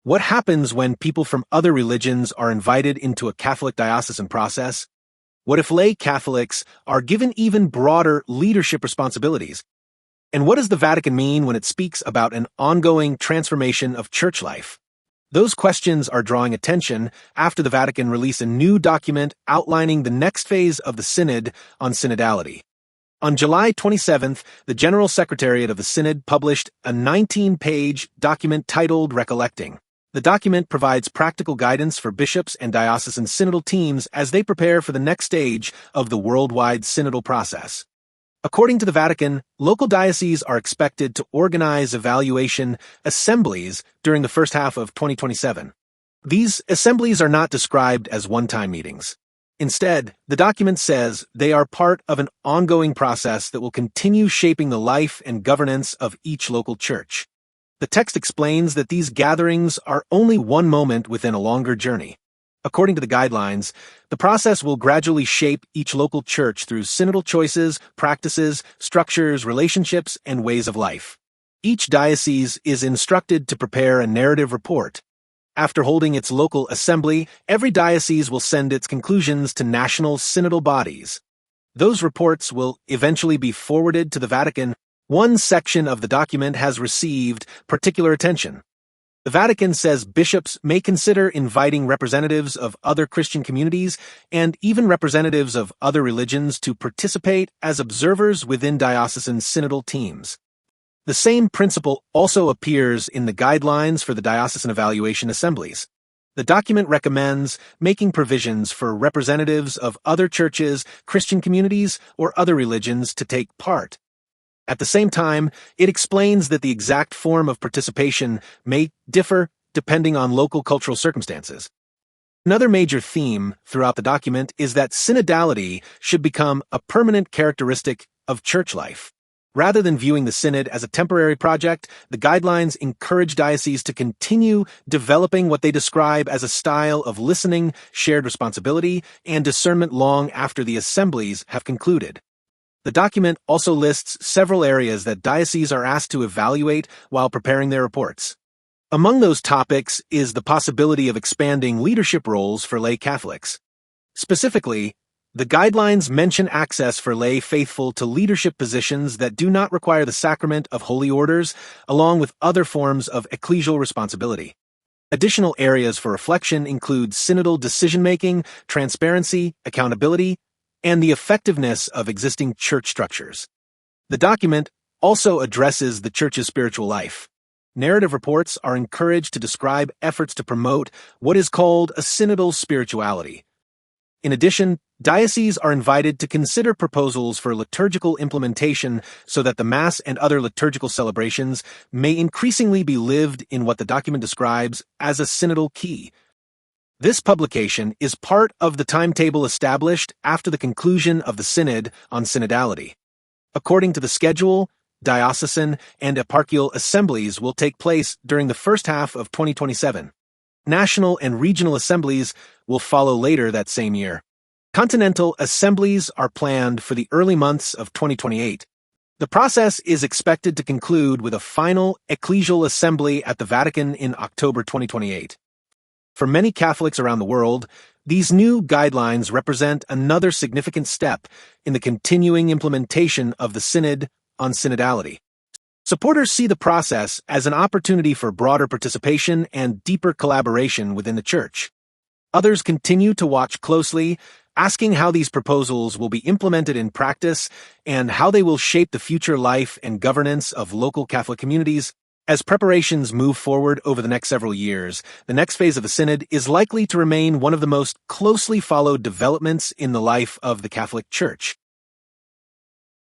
What happens when people from other religions are invited into a Catholic diocesan process? What if lay Catholics are given even broader leadership responsibilities? And what does the Vatican mean when it speaks about an ongoing transformation of church life? Those questions are drawing attention after the Vatican released a new document outlining the next phase of the Synod on synodality. On July 27th, the General Secretariat of the Synod published a 19-page document titled Recollecting. The document provides practical guidance for bishops and diocesan synodal teams as they prepare for the next stage of the worldwide synodal process. According to the Vatican, local dioceses are expected to organize evaluation assemblies during the first half of 2027. These assemblies are not described as one-time meetings. Instead, the document says they are part of an ongoing process that will continue shaping the life and governance of each local church. The text explains that these gatherings are only one moment within a longer journey. According to the guidelines, the process will gradually shape each local church through synodal choices, practices, structures, relationships, and ways of life. Each diocese is instructed to prepare a narrative report. After holding its local assembly, every diocese will send its conclusions to national synodal bodies. Those reports will eventually be forwarded to the Vatican. One section of the document has received particular attention. The Vatican says bishops may consider inviting representatives of other Christian communities and even representatives of other religions to participate as observers within diocesan synodal teams. The same principle also appears in the guidelines for the diocesan evaluation assemblies. The document recommends making provisions for representatives of other churches, Christian communities, or other religions to take part. At the same time, it explains that the exact form of participation may differ depending on local cultural circumstances. Another major theme throughout the document is that synodality should become a permanent characteristic of church life. Rather than viewing the synod as a temporary project, the guidelines encourage dioceses to continue developing what they describe as a style of listening, shared responsibility, and discernment long after the assemblies have concluded. The document also lists several areas that dioceses are asked to evaluate while preparing their reports. Among those topics is the possibility of expanding leadership roles for lay Catholics. Specifically, the guidelines mention access for lay faithful to leadership positions that do not require the sacrament of holy orders, along with other forms of ecclesial responsibility. Additional areas for reflection include synodal decision-making, transparency, accountability, and the effectiveness of existing church structures. The document also addresses the Church's spiritual life. Narrative reports are encouraged to describe efforts to promote what is called a synodal spirituality. In addition, dioceses are invited to consider proposals for liturgical implementation so that the Mass and other liturgical celebrations may increasingly be lived in what the document describes as a synodal key. This publication is part of the timetable established after the conclusion of the Synod on synodality. According to the schedule, diocesan and eparchial assemblies will take place during the first half of 2027. National and regional assemblies will follow later that same year. Continental assemblies are planned for the early months of 2028. The process is expected to conclude with a final Ecclesial Assembly at the Vatican in October 2028. For many Catholics around the world, these new guidelines represent another significant step in the continuing implementation of the Synod on synodality. Supporters see the process as an opportunity for broader participation and deeper collaboration within the Church. Others continue to watch closely, asking how these proposals will be implemented in practice and how they will shape the future life and governance of local Catholic communities. As preparations move forward over the next several years, the next phase of the Synod is likely to remain one of the most closely followed developments in the life of the Catholic Church.